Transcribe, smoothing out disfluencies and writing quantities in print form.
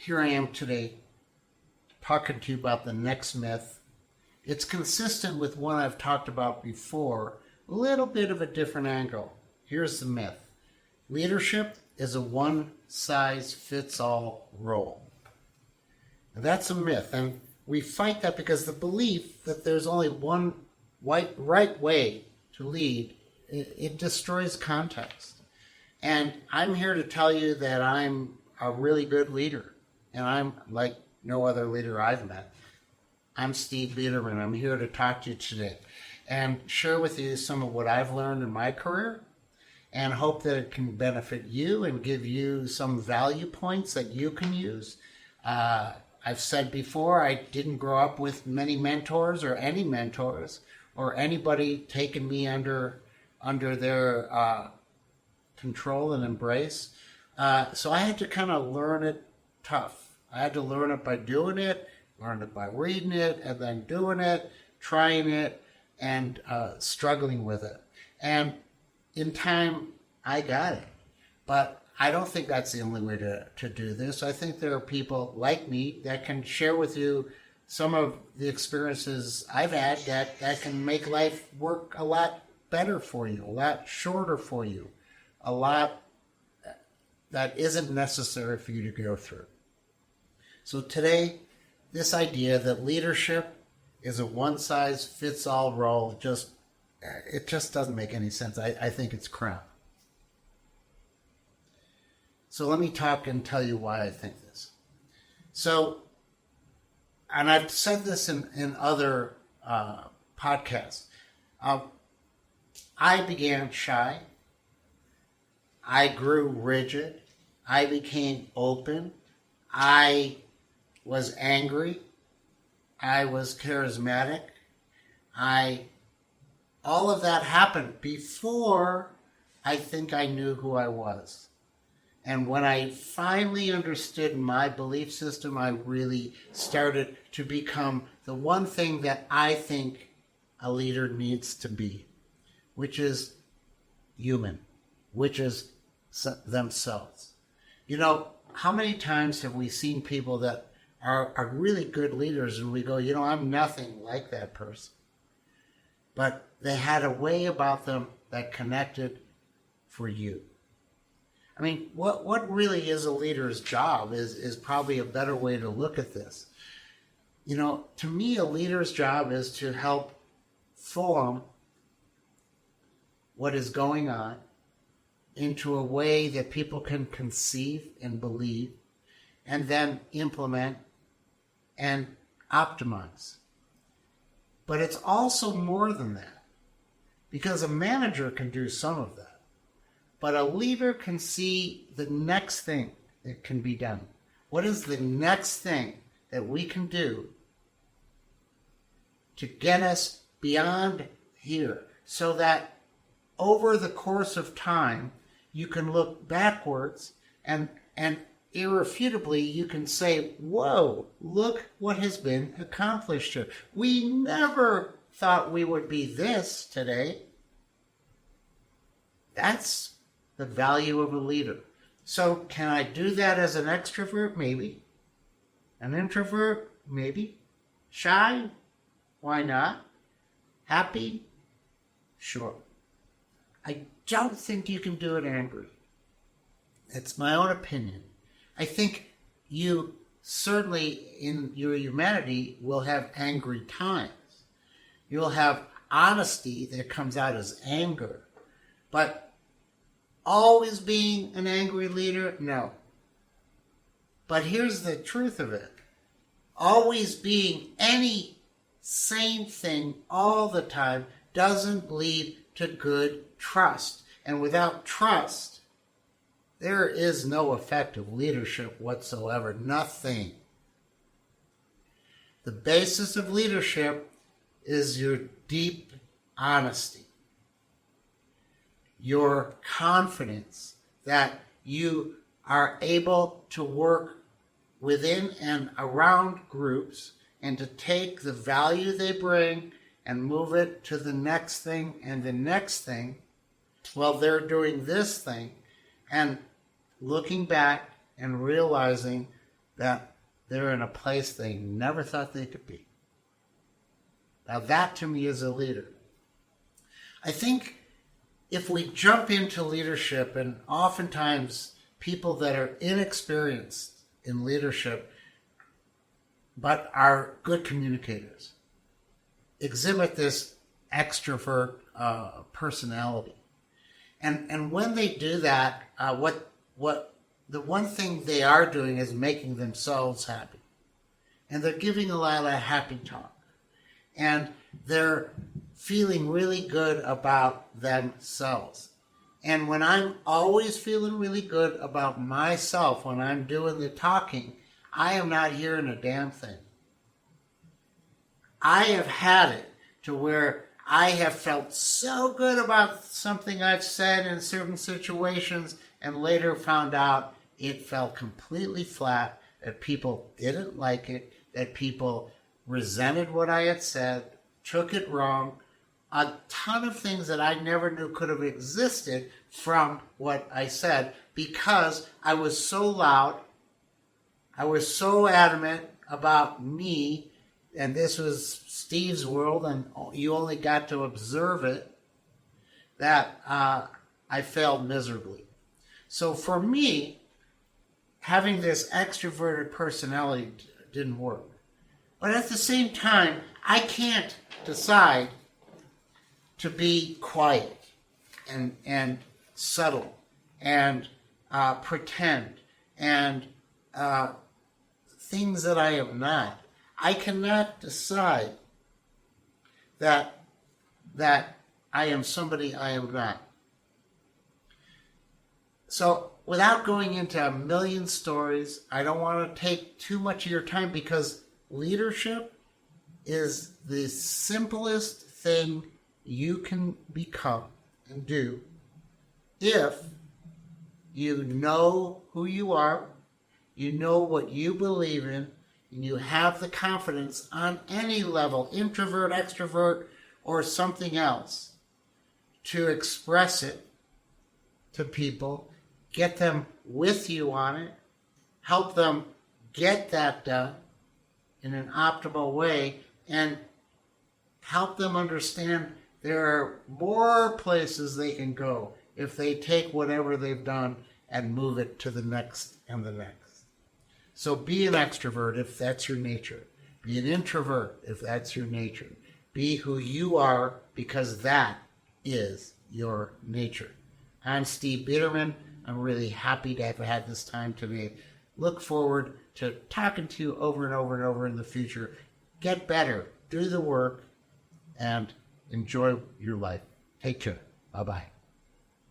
here I am today talking to you about the next myth. It's consistent with one I've talked about before, a little bit of a different angle. Here's the myth. Leadership is a one-size-fits-all role. And that's a myth, and we fight that because the belief that there's only one right way to lead, it destroys context. And I'm here to tell you that I'm a really good leader, and I'm like no other leader I've met. I'm Steve Bederman. I'm here to talk to you today and share with you some of what I've learned in my career and hope that it can benefit you and give you some value points that you can use. I've said before, I didn't grow up with many mentors or any mentors or anybody taking me under their control and embrace. So I had to kind of learn it tough. I had to learn it by doing it, learn it by reading it, and then doing it, trying it, and struggling with it. And in time, I got it. But I don't think that's the only way to do this. I think there are people like me that can share with you some of the experiences I've had that can make life work a lot better for you, a lot shorter for you, a lot that isn't necessary for you to go through. So today, this idea that leadership is a one-size-fits-all role, it just doesn't make any sense. I think it's crap. So let me talk and tell you why I think this. So, and I've said this in other podcasts. I began shy. I grew rigid. I became open. I was angry. I was charismatic. All of that happened before I think I knew who I was. And when I finally understood my belief system, I really started to become the one thing that I think a leader needs to be, which is human, which is themselves. You know, how many times have we seen people that are really good leaders and we go, I'm nothing like that person. But they had a way about them that connected for you. I mean, what really is a leader's job is probably a better way to look at this. To me, a leader's job is to help form what is going on into a way that people can conceive and believe and then implement and optimize. But it's also more than that, because a manager can do some of that. But a leader can see the next thing that can be done. What is the next thing that we can do to get us beyond here so that over the course of time, you can look backwards and irrefutably you can say, whoa, look what has been accomplished here. We never thought we would be this today. That's the value of a leader. So can I do that as an extrovert? Maybe. An introvert? Maybe. Shy? Why not? Happy? Sure. I don't think you can do it angry. It's my own opinion. I think you certainly in your humanity will have angry times. You'll have honesty that comes out as anger. But always being an angry leader? No. But here's the truth of it. Always being any same thing all the time doesn't lead to good trust. And without trust, there is no effective leadership whatsoever. Nothing. The basis of leadership is your deep honesty. Your confidence that you are able to work within and around groups and to take the value they bring and move it to the next thing and the next thing while they're doing this thing, and looking back and realizing that they're in a place they never thought they could be. Now that to me is a leader. I think if we jump into leadership, and oftentimes people that are inexperienced in leadership but are good communicators exhibit this extrovert personality. And when they do that, what the one thing they are doing is making themselves happy. And they're giving a lot of happy talk. And they're feeling really good about themselves. And when I'm always feeling really good about myself when I'm doing the talking, I am not hearing a damn thing. I have had it to where I have felt so good about something I've said in certain situations and later found out it fell completely flat, that people didn't like it, that people resented what I had said, took it wrong, a ton of things that I never knew could have existed from what I said because I was so loud, I was so adamant about me, and this was Steve's world and you only got to observe it, that I failed miserably. So for me, having this extroverted personality didn't work. But at the same time, I can't decide to be quiet and subtle and pretend and things that I am not. I cannot decide that I am somebody I am not. So without going into a million stories, I don't want to take too much of your time because leadership is the simplest thing you can become and do if you know who you are, you know what you believe in, and you have the confidence on any level, introvert, extrovert, or something else, to express it to people, get them with you on it, help them get that done in an optimal way, and help them understand there are more places they can go if they take whatever they've done and move it to the next and the next. So be an extrovert if that's your nature. Be an introvert if that's your nature. Be who you are because that is your nature. I'm Steve Bederman. I'm really happy to have had this time today. Look forward to talking to you over and over and over in the future. Get better, do the work, and enjoy your life. Take care. Bye-bye.